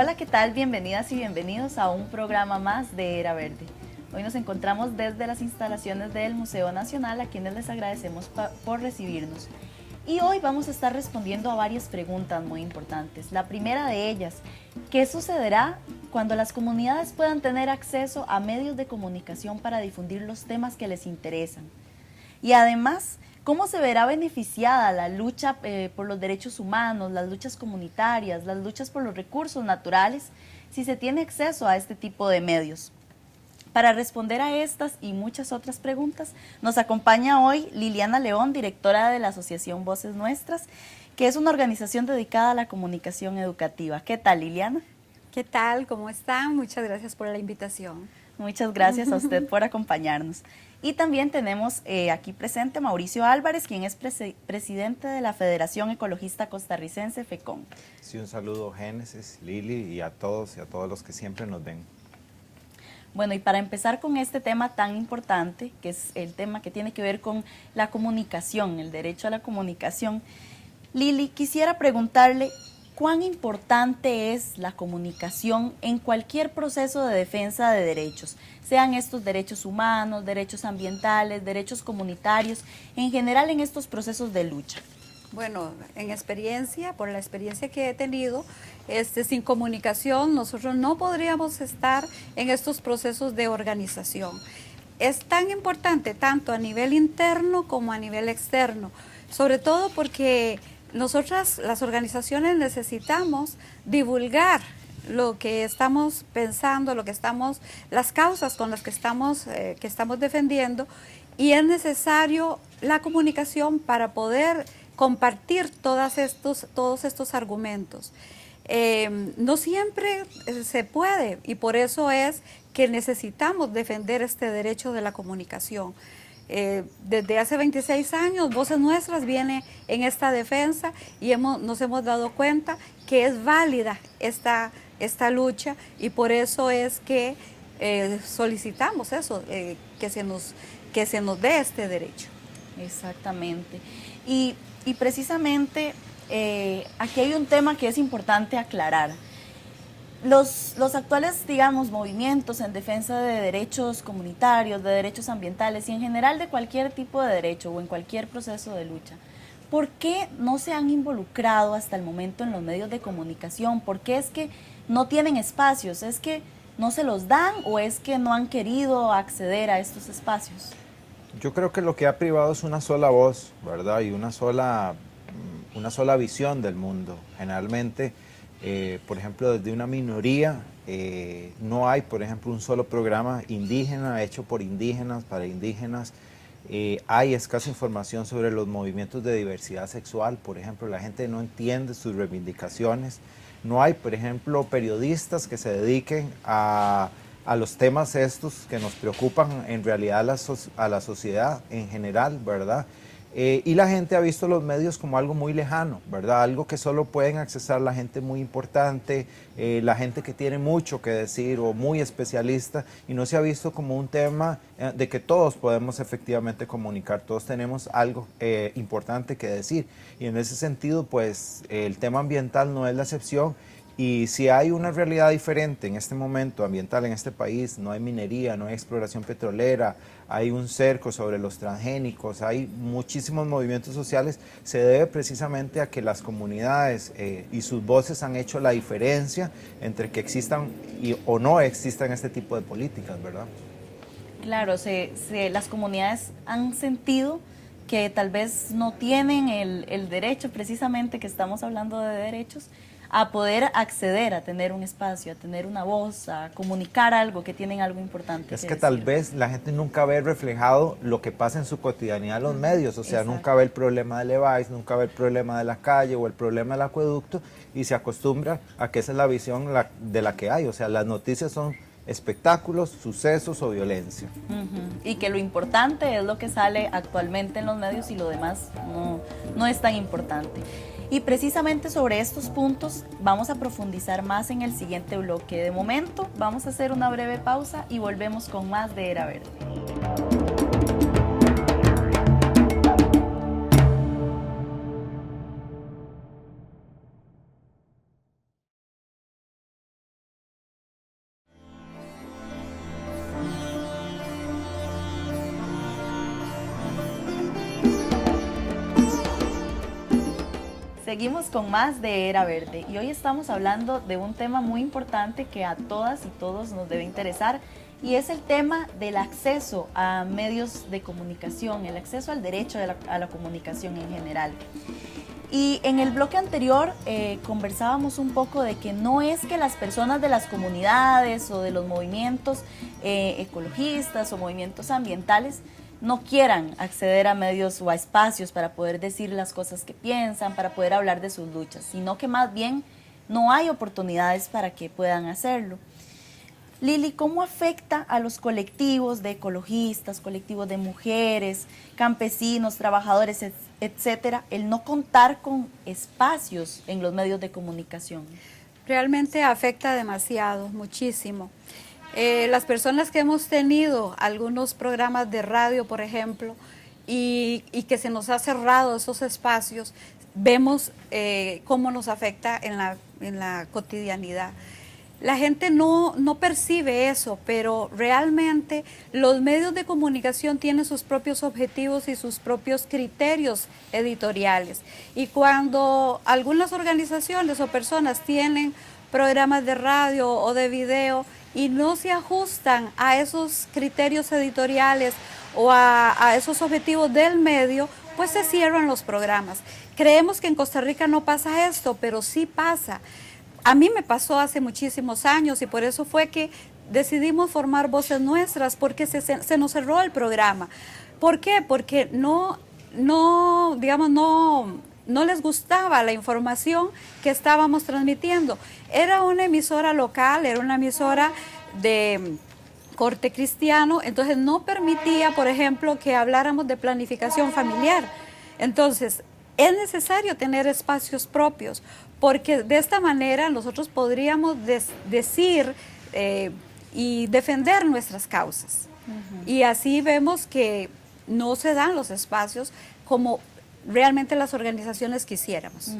Hola, ¿qué tal? Bienvenidas y bienvenidos a un programa más de Era Verde. Hoy nos encontramos desde las instalaciones del Museo Nacional, a quienes les agradecemos por recibirnos. Y hoy vamos a estar respondiendo a varias preguntas muy importantes. La primera de ellas, ¿qué sucederá cuando las comunidades puedan tener acceso a medios de comunicación para difundir los temas que les interesan? Y además, ¿cómo se verá beneficiada la lucha por los derechos humanos, las luchas comunitarias, las luchas por los recursos naturales, si se tiene acceso a este tipo de medios? Para responder a estas y muchas otras preguntas, nos acompaña hoy Liliana León, directora de la Asociación Voces Nuestras, que es una organización dedicada a la comunicación educativa. ¿Qué tal, Liliana? ¿Qué tal? ¿Cómo están? Muchas gracias por la invitación. Muchas gracias a usted por acompañarnos. Y también tenemos aquí presente Mauricio Álvarez, quien es presidente de la Federación Ecologista Costarricense, FECON. Sí, un saludo Génesis, Lili y a todos los que siempre nos ven. Bueno, y para empezar con este tema tan importante, que es el tema que tiene que ver con la comunicación, el derecho a la comunicación, Lili, quisiera preguntarle, ¿cuán importante es la comunicación en cualquier proceso de defensa de derechos? Sean estos derechos humanos, derechos ambientales, derechos comunitarios, en general en estos procesos de lucha. Bueno, por la experiencia que he tenido, sin comunicación nosotros no podríamos estar en estos procesos de organización. Es tan importante tanto a nivel interno como a nivel externo, sobre todo porque nosotras, las organizaciones, necesitamos divulgar lo que estamos pensando, las causas con las que estamos defendiendo, y es necesario la comunicación para poder compartir todos estos argumentos. No siempre se puede, y por eso es que necesitamos defender este derecho de la comunicación. Desde hace 26 años, Voces Nuestras viene en esta defensa y nos hemos dado cuenta que es válida esta lucha, y por eso es que solicitamos eso, que se nos dé este derecho. Exactamente. Y precisamente aquí hay un tema que es importante aclarar. Los actuales, digamos, movimientos en defensa de derechos comunitarios, de derechos ambientales y en general de cualquier tipo de derecho o en cualquier proceso de lucha, ¿por qué no se han involucrado hasta el momento en los medios de comunicación? ¿Por qué es que no tienen espacios? ¿Es que no se los dan o es que no han querido acceder a estos espacios? Yo creo que lo que ha privado es una sola voz, ¿verdad? Y una sola visión del mundo. Generalmente, por ejemplo, desde una minoría, no hay, por ejemplo, un solo programa indígena hecho por indígenas, para indígenas. Hay escasa información sobre los movimientos de diversidad sexual, por ejemplo, la gente no entiende sus reivindicaciones. No hay, por ejemplo, periodistas que se dediquen a los temas estos que nos preocupan en realidad a la sociedad en general, ¿verdad? Y la gente ha visto los medios como algo muy lejano, ¿verdad? Algo que solo pueden accesar la gente muy importante, la gente que tiene mucho que decir o muy especialista, y no se ha visto como un tema de que todos podemos efectivamente comunicar, todos tenemos algo importante que decir. Y en ese sentido, pues, el tema ambiental no es la excepción. Y si hay una realidad diferente en este momento ambiental en este país, no hay minería, no hay exploración petrolera, hay un cerco sobre los transgénicos, hay muchísimos movimientos sociales, se debe precisamente a que las comunidades y sus voces han hecho la diferencia entre que existan o no existan este tipo de políticas, ¿verdad? Claro, las comunidades han sentido que tal vez no tienen el derecho, precisamente que estamos hablando de derechos, a poder acceder a tener un espacio, a tener una voz, a comunicar algo, que tienen algo importante. Es que tal vez la gente nunca ve reflejado lo que pasa en su cotidianidad en los medios, o sea, Exacto. Nunca ve el problema del EVAIS, nunca ve el problema de la calle o el problema del acueducto, y se acostumbra a que esa es la visión de la que hay, o sea, las noticias son espectáculos, sucesos o violencia. Y que lo importante es lo que sale actualmente en los medios y lo demás no es tan importante. Y precisamente sobre estos puntos vamos a profundizar más en el siguiente bloque. De momento vamos a hacer una breve pausa y volvemos con más de Era Verde. Seguimos con más de Era Verde y hoy estamos hablando de un tema muy importante que a todas y todos nos debe interesar y es el tema del acceso a medios de comunicación, el acceso al derecho a la comunicación en general. Y en el bloque anterior conversábamos un poco de que no es que las personas de las comunidades o de los movimientos ecologistas o movimientos ambientales no quieran acceder a medios o a espacios para poder decir las cosas que piensan, para poder hablar de sus luchas, sino que más bien no hay oportunidades para que puedan hacerlo. Lili, ¿cómo afecta a los colectivos de ecologistas, colectivos de mujeres, campesinos, trabajadores, etcétera, el no contar con espacios en los medios de comunicación? Realmente afecta demasiado, muchísimo. Las personas que hemos tenido algunos programas de radio, por ejemplo, y que se nos ha cerrado esos espacios, vemos cómo nos afecta en la cotidianidad. La gente no percibe eso, pero realmente los medios de comunicación tienen sus propios objetivos y sus propios criterios editoriales. Y cuando algunas organizaciones o personas tienen programas de radio o de video y no se ajustan a esos criterios editoriales o a esos objetivos del medio, pues se cierran los programas. Creemos que en Costa Rica no pasa esto, pero sí pasa. A mí me pasó hace muchísimos años y por eso fue que decidimos formar Voces Nuestras, porque se nos cerró el programa. ¿Por qué? Porque no les gustaba la información que estábamos transmitiendo. Era una emisora local, era una emisora de corte cristiano, entonces no permitía, por ejemplo, que habláramos de planificación familiar. Entonces, es necesario tener espacios propios, porque de esta manera nosotros podríamos decir y defender nuestras causas. Y así vemos que no se dan los espacios como realmente las organizaciones quisiéramos.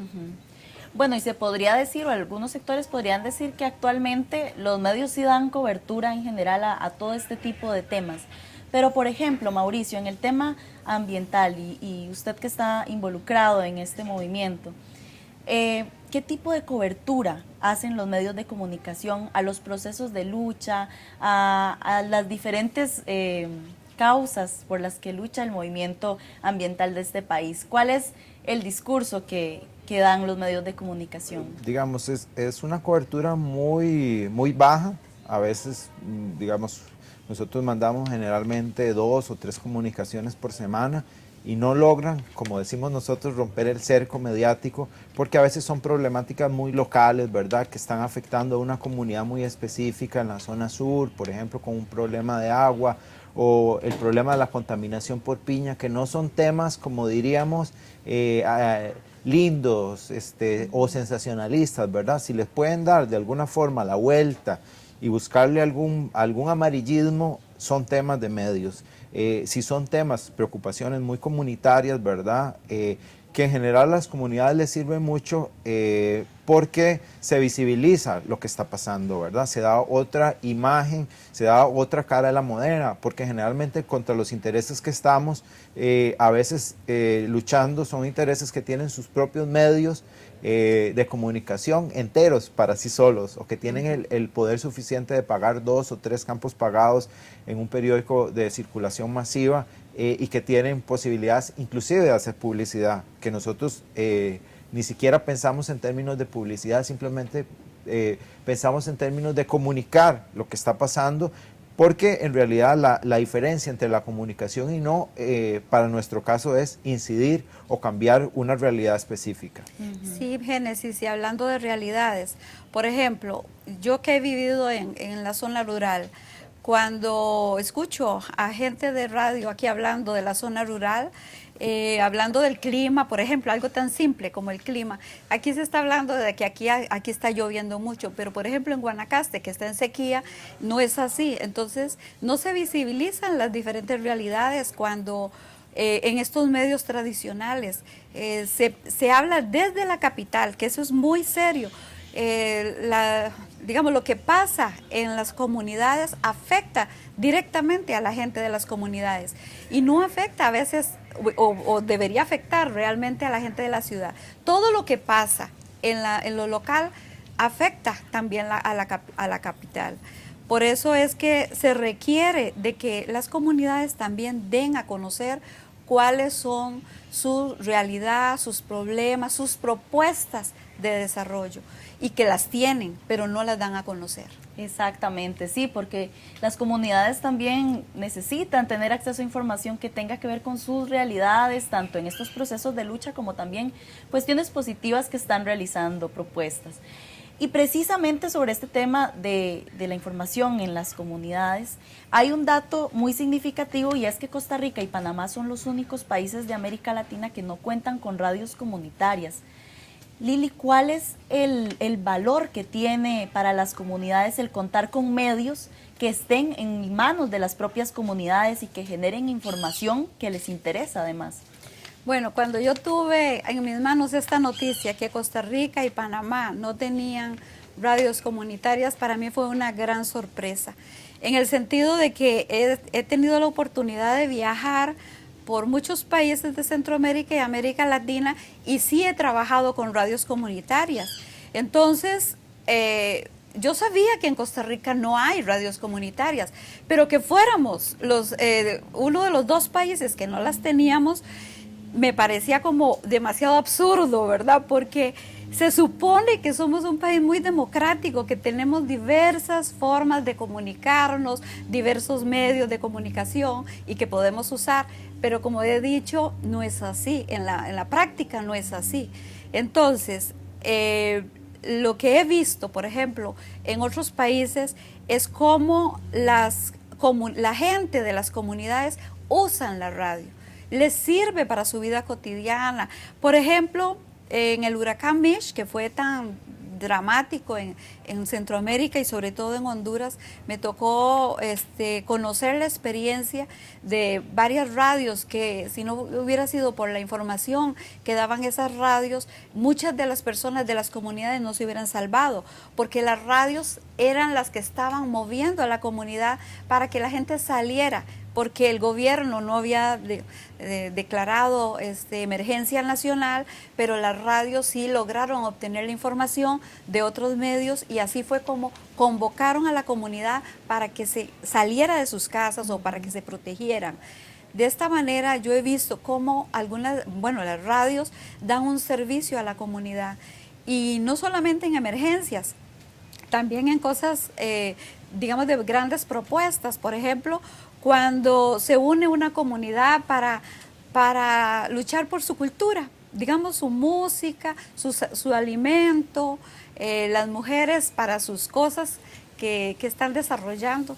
Bueno, y se podría decir, o algunos sectores podrían decir que actualmente los medios sí dan cobertura en general a todo este tipo de temas. Pero, por ejemplo, Mauricio, en el tema ambiental, y usted que está involucrado en este movimiento, ¿qué tipo de cobertura hacen los medios de comunicación a los procesos de lucha, a las diferentes causas por las que lucha el movimiento ambiental de este país? ¿Cuál es el discurso que dan los medios de comunicación? Digamos, es una cobertura muy baja. A veces, digamos, nosotros mandamos generalmente 2 o 3 comunicaciones por semana y no logran, como decimos nosotros, romper el cerco mediático, porque a veces son problemáticas muy locales, ¿verdad?, que están afectando a una comunidad muy específica en la zona sur, por ejemplo, con un problema de agua, o el problema de la contaminación por piña, que no son temas, como diríamos, lindos o sensacionalistas, ¿verdad? Si les pueden dar de alguna forma la vuelta y buscarle algún amarillismo, son temas de medios. Si son temas, preocupaciones muy comunitarias, ¿verdad?, que en general a las comunidades les sirve mucho porque se visibiliza lo que está pasando, ¿verdad? Se da otra imagen, se da otra cara de la moneda, porque generalmente contra los intereses que estamos a veces luchando son intereses que tienen sus propios medios de comunicación enteros para sí solos, o que tienen el poder suficiente de pagar 2 o 3 campos pagados en un periódico de circulación masiva, y que tienen posibilidades inclusive de hacer publicidad, que nosotros ni siquiera pensamos en términos de publicidad, simplemente pensamos en términos de comunicar lo que está pasando, porque en realidad la diferencia entre la comunicación y no, para nuestro caso, es incidir o cambiar una realidad específica. Sí, Génesis, y hablando de realidades, por ejemplo, yo que he vivido en la zona rural, cuando escucho a gente de radio aquí hablando de la zona rural, hablando del clima, por ejemplo, algo tan simple como el clima. Aquí se está hablando de que aquí está lloviendo mucho, pero por ejemplo en Guanacaste, que está en sequía, no es así. Entonces, no se visibilizan las diferentes realidades cuando en estos medios tradicionales se habla desde la capital, que eso es muy serio. digamos, lo que pasa en las comunidades afecta directamente a la gente de las comunidades y no afecta a veces, o debería afectar realmente a la gente de la ciudad. Todo lo que pasa en lo local afecta también a la capital. Por eso es que se requiere de que las comunidades también den a conocer cuáles son su realidad, sus problemas, sus propuestas de desarrollo y que las tienen, pero no las dan a conocer. Exactamente, sí, porque las comunidades también necesitan tener acceso a información que tenga que ver con sus realidades, tanto en estos procesos de lucha como también cuestiones positivas que están realizando, propuestas. Y precisamente sobre este tema de la información en las comunidades, hay un dato muy significativo y es que Costa Rica y Panamá son los únicos países de América Latina que no cuentan con radios comunitarias. Lili, ¿cuál es el valor que tiene para las comunidades el contar con medios que estén en manos de las propias comunidades y que generen información que les interesa además? Bueno, cuando yo tuve en mis manos esta noticia que Costa Rica y Panamá no tenían radios comunitarias, para mí fue una gran sorpresa, en el sentido de que he tenido la oportunidad de viajar por muchos países de Centroamérica y América Latina y sí he trabajado con radios comunitarias. Entonces, yo sabía que en Costa Rica no hay radios comunitarias, pero que fuéramos uno de los dos países que no las teníamos, me parecía como demasiado absurdo, ¿verdad? Porque se supone que somos un país muy democrático, que tenemos diversas formas de comunicarnos, diversos medios de comunicación y que podemos usar, pero como he dicho, no es así, en la práctica no es así. Entonces, lo que he visto, por ejemplo, en otros países es cómo la gente de las comunidades usan la radio. Les sirve para su vida cotidiana. Por ejemplo, en el huracán Mitch, que fue tan dramático en Centroamérica y sobre todo en Honduras, me tocó conocer la experiencia de varias radios que si no hubiera sido por la información que daban esas radios, muchas de las personas de las comunidades no se hubieran salvado, porque las radios eran las que estaban moviendo a la comunidad para que la gente saliera, porque el gobierno no había declarado emergencia nacional, pero las radios sí lograron obtener la información de otros medios y así fue como convocaron a la comunidad para que se saliera de sus casas o para que se protegieran. De esta manera yo he visto cómo las radios dan un servicio a la comunidad y no solamente en emergencias, también en cosas, digamos, de grandes propuestas. Por ejemplo, cuando se une una comunidad para luchar por su cultura, digamos su música, su alimento, las mujeres para sus cosas que están desarrollando.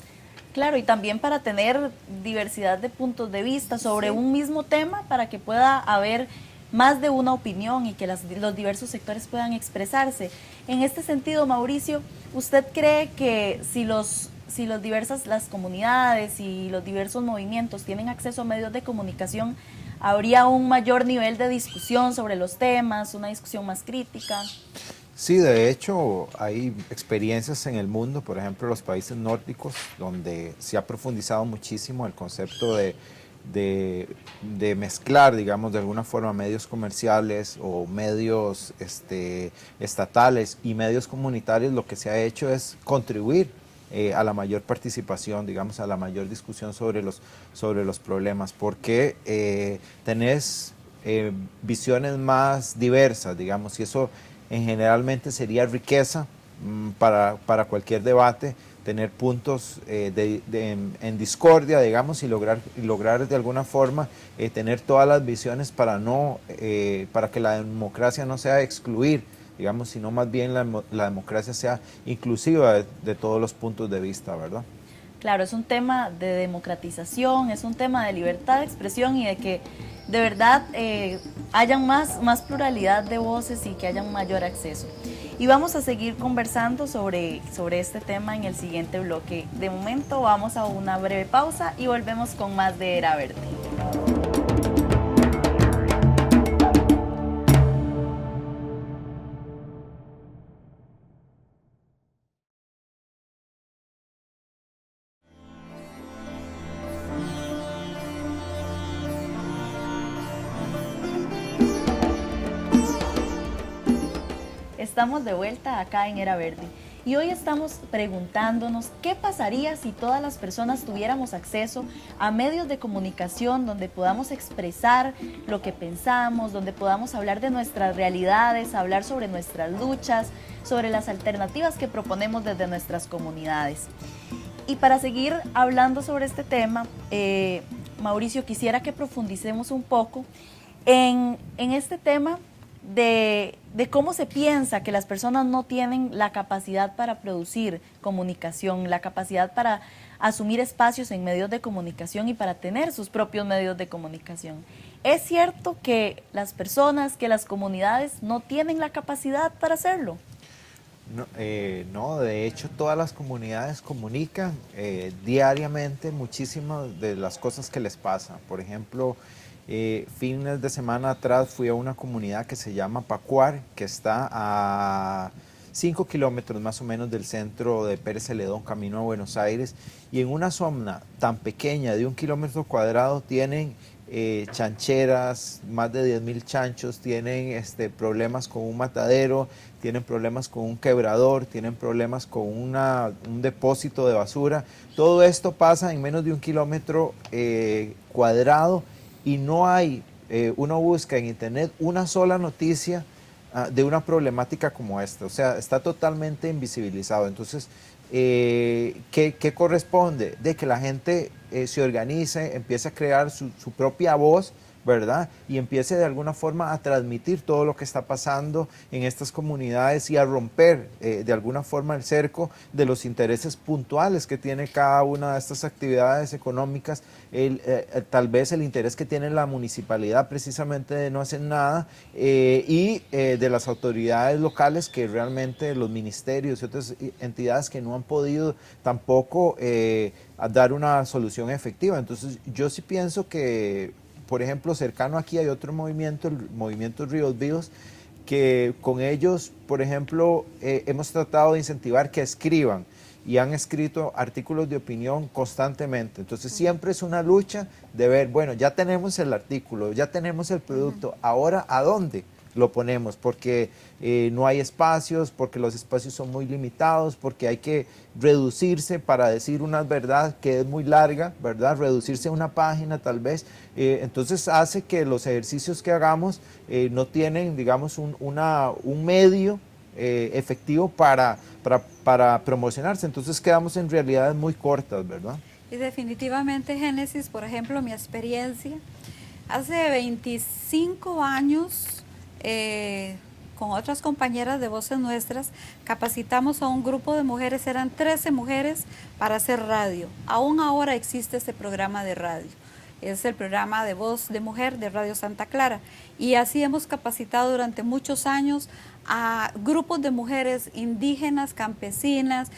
Claro, y también para tener diversidad de puntos de vista sobre un mismo tema para que pueda haber más de una opinión y que los diversos sectores puedan expresarse. En este sentido, Mauricio, ¿usted cree que si las comunidades y los diversos movimientos tienen acceso a medios de comunicación, habría un mayor nivel de discusión sobre los temas, una discusión más crítica? Sí, de hecho hay experiencias en el mundo, por ejemplo los países nórdicos, donde se ha profundizado muchísimo el concepto de mezclar, digamos, de alguna forma medios comerciales o medios estatales y medios comunitarios. Lo que se ha hecho es contribuir a la mayor participación, digamos, a la mayor discusión sobre los problemas, porque tenés visiones más diversas, digamos, y eso generalmente sería riqueza para cualquier debate, tener puntos en discordia, digamos, y lograr de alguna forma tener todas las visiones para que la democracia no sea excluir, digamos, sino más bien la democracia sea inclusiva de todos los puntos de vista, ¿verdad? Claro, es un tema de democratización, es un tema de libertad de expresión y de que de verdad hayan más pluralidad de voces y que haya un mayor acceso. Y vamos a seguir conversando sobre este tema en el siguiente bloque. De momento vamos a una breve pausa y volvemos con más de Era Verde. Estamos de vuelta acá en Era Verde y hoy estamos preguntándonos qué pasaría si todas las personas tuviéramos acceso a medios de comunicación donde podamos expresar lo que pensamos, donde podamos hablar de nuestras realidades, hablar sobre nuestras luchas, sobre las alternativas que proponemos desde nuestras comunidades. Y para seguir hablando sobre este tema, Mauricio, quisiera que profundicemos un poco en este tema de cómo se piensa que las personas no tienen la capacidad para producir comunicación, la capacidad para asumir espacios en medios de comunicación y para tener sus propios medios de comunicación. ¿Es cierto que las personas, que las comunidades no tienen la capacidad para hacerlo? No, de hecho todas las comunidades comunican diariamente muchísimas de las cosas que les pasan. Por ejemplo, fines de semana atrás fui a una comunidad que se llama Pacuar, que está a 5 kilómetros más o menos del centro de Pérez Celedón, camino a Buenos Aires, y en una zona tan pequeña de 1 kilómetro cuadrado tienen chancheras, más de 10,000 chanchos, tienen problemas con un matadero, tienen problemas con un quebrador, tienen problemas con un depósito de basura. Todo esto pasa en menos de 1 kilómetro cuadrado y no hay, uno busca en internet una sola noticia de una problemática como esta. O sea, está totalmente invisibilizado. Entonces, ¿qué corresponde? De que la gente se organice, empiece a crear su propia voz, ¿verdad? Y empiece de alguna forma a transmitir todo lo que está pasando en estas comunidades y a romper de alguna forma el cerco de los intereses puntuales que tiene cada una de estas actividades económicas, tal vez el interés que tiene la municipalidad precisamente de no hacer nada y de las autoridades locales que realmente los ministerios y otras entidades que no han podido tampoco dar una solución efectiva. Entonces yo sí pienso que, por ejemplo, cercano aquí hay otro movimiento, el movimiento Ríos Vivos, que con ellos, por ejemplo, hemos tratado de incentivar que escriban y han escrito artículos de opinión constantemente. Entonces siempre es una lucha de ver, bueno, ya tenemos el artículo, ya tenemos el producto, ahora ¿a dónde lo ponemos? Porque no hay espacios, porque los espacios son muy limitados, porque hay que reducirse para decir una verdad que es muy larga, ¿verdad? Reducirse a una página tal vez. Entonces hace que los ejercicios que hagamos no tienen, digamos, un medio efectivo para promocionarse. Entonces quedamos en realidades muy cortas, ¿verdad? Y definitivamente, Génesis, por ejemplo, mi experiencia, hace 25 años, con otras compañeras de Voces Nuestras, capacitamos a un grupo de mujeres, eran 13 mujeres, para hacer radio. Aún ahora existe este programa de radio. Es el programa de Voz de Mujer de Radio Santa Clara. Y así hemos capacitado durante muchos años a grupos de mujeres indígenas, campesinas,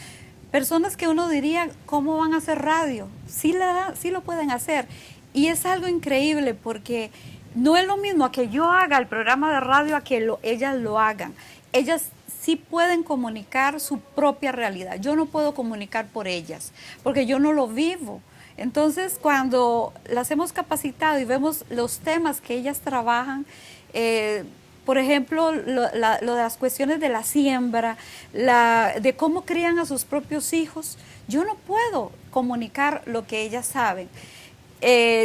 personas que uno diría, ¿cómo van a hacer radio? Sí lo pueden hacer. Y es algo increíble porque no es lo mismo a que yo haga el programa de radio a que ellas lo hagan. Ellas sí pueden comunicar su propia realidad. Yo no puedo comunicar por ellas, porque yo no lo vivo. Entonces, cuando las hemos capacitado y vemos los temas que ellas trabajan, por ejemplo, lo de las cuestiones de la siembra, de cómo crían a sus propios hijos, yo no puedo comunicar lo que ellas saben.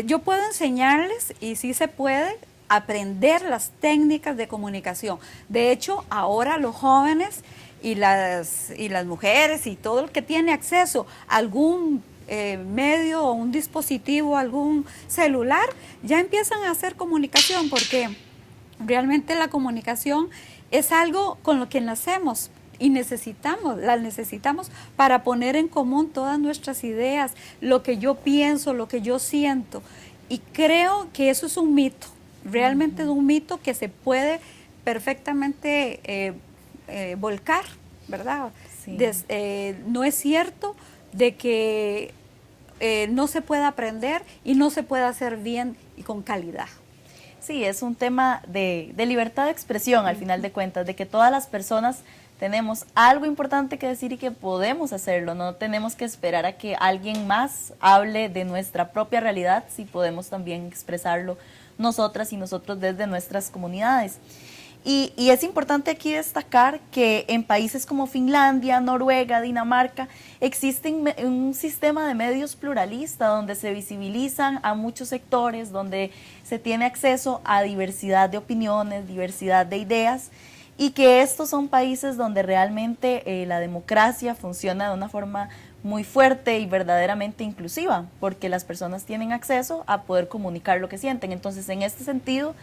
Yo puedo enseñarles, y sí se puede, aprender las técnicas de comunicación. De hecho, ahora los jóvenes y las mujeres y todo el que tiene acceso a algún medio o un dispositivo, algún celular, ya empiezan a hacer comunicación, porque realmente la comunicación es algo con lo que nacemos. Y las necesitamos para poner en común todas nuestras ideas, lo que yo pienso, lo que yo siento. Y creo que eso es un mito, realmente es un mito que se puede perfectamente volcar, ¿verdad? Sí. No es cierto de que no se pueda aprender y no se pueda hacer bien y con calidad. Sí, es un tema de libertad de expresión, al final de cuentas, de que todas las personas tenemos algo importante que decir y que podemos hacerlo. No tenemos que esperar a que alguien más hable de nuestra propia realidad, si podemos también expresarlo nosotras y nosotros desde nuestras comunidades. Y es importante aquí destacar que en países como Finlandia, Noruega, Dinamarca, existen un sistema de medios pluralista donde se visibilizan a muchos sectores, donde se tiene acceso a diversidad de opiniones, diversidad de ideas, y que estos son países donde realmente la democracia funciona de una forma muy fuerte y verdaderamente inclusiva, porque las personas tienen acceso a poder comunicar lo que sienten. Entonces, en este sentido,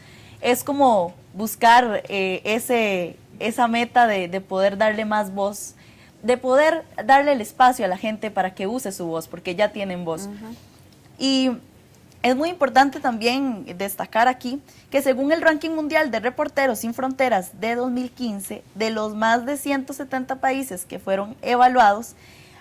es como buscar esa meta de poder darle más voz, de poder darle el espacio a la gente para que use su voz, porque ya tienen voz. Y es muy importante también destacar aquí que según el ranking mundial de Reporteros Sin Fronteras de 2015, de los más de 170 países que fueron evaluados,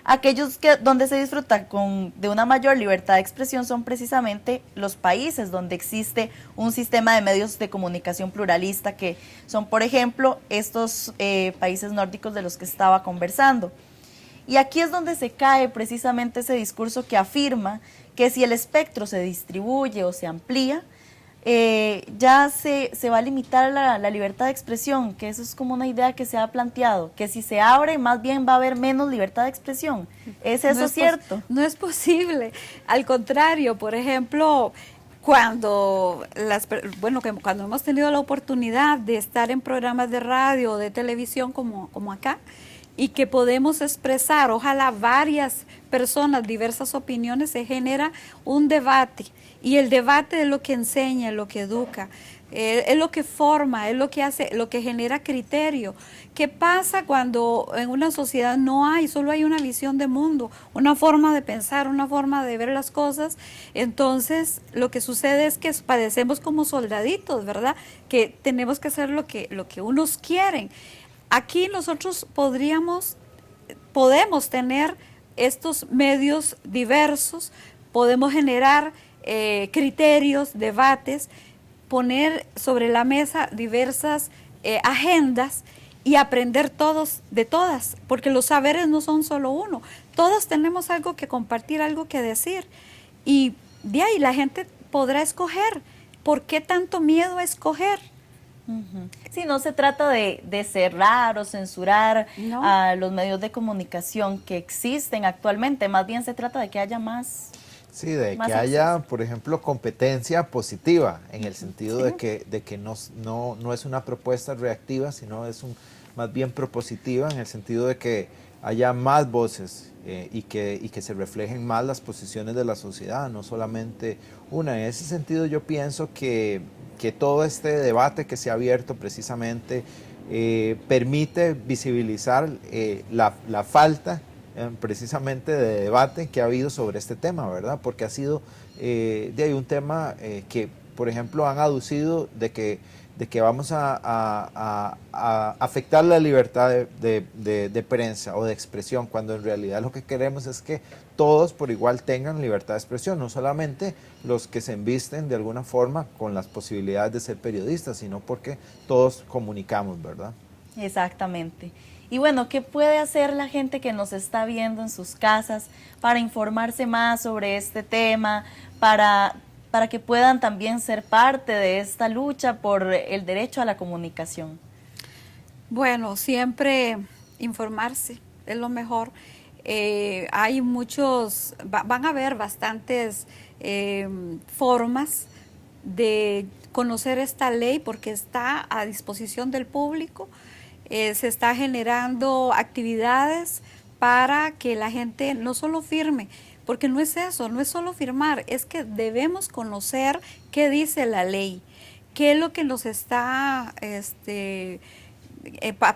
aquellos donde se disfruta de una mayor libertad de expresión son precisamente los países donde existe un sistema de medios de comunicación pluralista, que son, por ejemplo, estos países nórdicos de los que estaba conversando. Y aquí es donde se cae precisamente ese discurso que afirma que si el espectro se distribuye o se amplía, ya se va a limitar la libertad de expresión, que eso es como una idea que se ha planteado, que si se abre más bien va a haber menos libertad de expresión. ¿Es eso cierto? No es posible, al contrario, por ejemplo, cuando hemos tenido la oportunidad de estar en programas de radio o de televisión como acá, y que podemos expresar, ojalá varias personas, diversas opiniones, se genera un debate. Y el debate es lo que enseña, es lo que educa, es lo que forma, es lo que hace, lo que genera criterio. ¿Qué pasa cuando en una sociedad solo hay una visión de mundo, una forma de pensar, una forma de ver las cosas? Entonces, lo que sucede es que padecemos como soldaditos, ¿verdad? Que tenemos que hacer lo que unos quieren. Aquí nosotros podemos tener estos medios diversos, podemos generar criterios, debates, poner sobre la mesa diversas agendas y aprender todos de todas, porque los saberes no son solo uno, todos tenemos algo que compartir, algo que decir, y de ahí la gente podrá escoger. ¿Por qué tanto miedo a escoger? Sí, no se trata de cerrar o censurar No. a los medios de comunicación que existen actualmente, más bien se trata de que haya más. Sí, de más que acceso. haya, por ejemplo, competencia positiva, en el sentido Sí. de que no es una propuesta reactiva, sino es más bien propositiva, en el sentido de que haya más voces y que se reflejen más las posiciones de la sociedad, no solamente una. En ese sentido yo pienso que todo este debate que se ha abierto precisamente permite visibilizar la falta precisamente de debate que ha habido sobre este tema, ¿verdad? Porque ha sido un tema que, por ejemplo, han aducido de que vamos a afectar la libertad de prensa o de expresión, cuando en realidad lo que queremos es que todos por igual tengan libertad de expresión, no solamente los que se embisten de alguna forma con las posibilidades de ser periodistas, sino porque todos comunicamos, ¿verdad? Exactamente. Y bueno, ¿qué puede hacer la gente que nos está viendo en sus casas para informarse más sobre este tema, para que puedan también ser parte de esta lucha por el derecho a la comunicación? Bueno, siempre informarse es lo mejor. Hay van a haber bastantes formas de conocer esta ley porque está a disposición del público. Se está generando actividades para que la gente no solo firme, porque no es eso, no es solo firmar, es que debemos conocer qué dice la ley, qué es lo que nos está,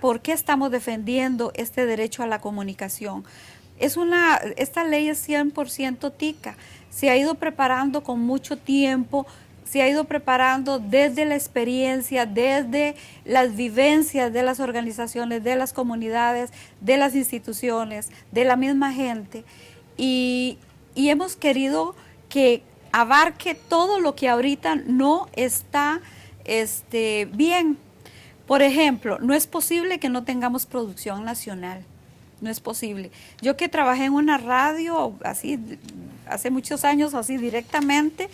por qué estamos defendiendo este derecho a la comunicación. Esta ley es 100% tica, se ha ido preparando con mucho tiempo, se ha ido preparando desde la experiencia, desde las vivencias de las organizaciones, de las comunidades, de las instituciones, de la misma gente. Y hemos querido que abarque todo lo que ahorita no está bien. Por ejemplo, no es posible que no tengamos producción nacional. No es posible. Yo que trabajé en una radio así hace muchos años así directamente,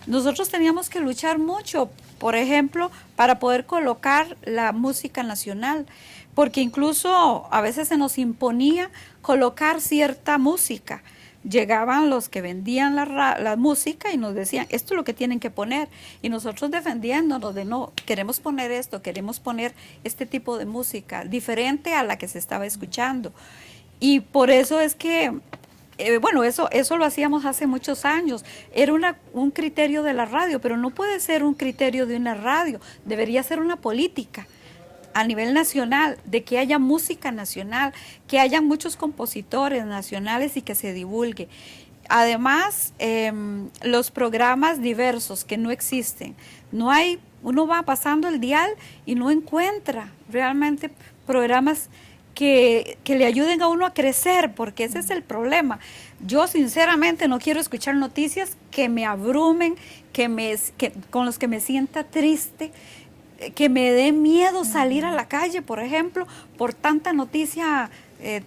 nosotros teníamos que luchar mucho, por ejemplo, para poder colocar la música nacional, porque incluso a veces se nos imponía colocar cierta música. Llegaban los que vendían la música y nos decían, esto es lo que tienen que poner. Y nosotros defendiéndonos de no, queremos poner esto, queremos poner este tipo de música, diferente a la que se estaba escuchando. Y por eso es que, bueno, eso lo hacíamos hace muchos años. Era un criterio de la radio, pero no puede ser un criterio de una radio, debería ser una política a nivel nacional, de que haya música nacional, que haya muchos compositores nacionales y que se divulgue. Además, los programas diversos que no existen, no hay, uno va pasando el dial y no encuentra realmente programas que le ayuden a uno a crecer, porque ese es el problema. Yo sinceramente no quiero escuchar noticias que me abrumen, con los que me sienta triste, que me dé miedo salir a la calle, por ejemplo, por tanta noticia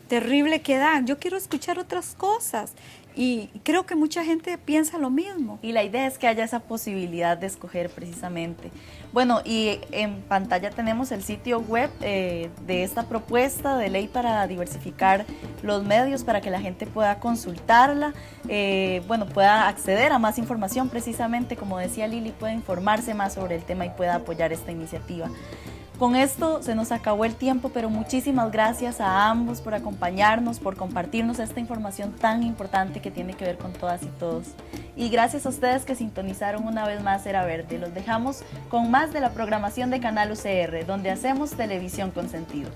terrible que dan. Yo quiero escuchar otras cosas y creo que mucha gente piensa lo mismo. Y la idea es que haya esa posibilidad de escoger precisamente. Bueno, y en pantalla tenemos el sitio web de esta propuesta de ley para diversificar los medios, para que la gente pueda consultarla, bueno, pueda acceder a más información precisamente, como decía Lili, pueda informarse más sobre el tema y pueda apoyar esta iniciativa. Con esto se nos acabó el tiempo, pero muchísimas gracias a ambos por acompañarnos, por compartirnos esta información tan importante que tiene que ver con todas y todos. Y gracias a ustedes que sintonizaron una vez más Era Verde. Los dejamos con más de la programación de Canal UCR, donde hacemos televisión con sentido.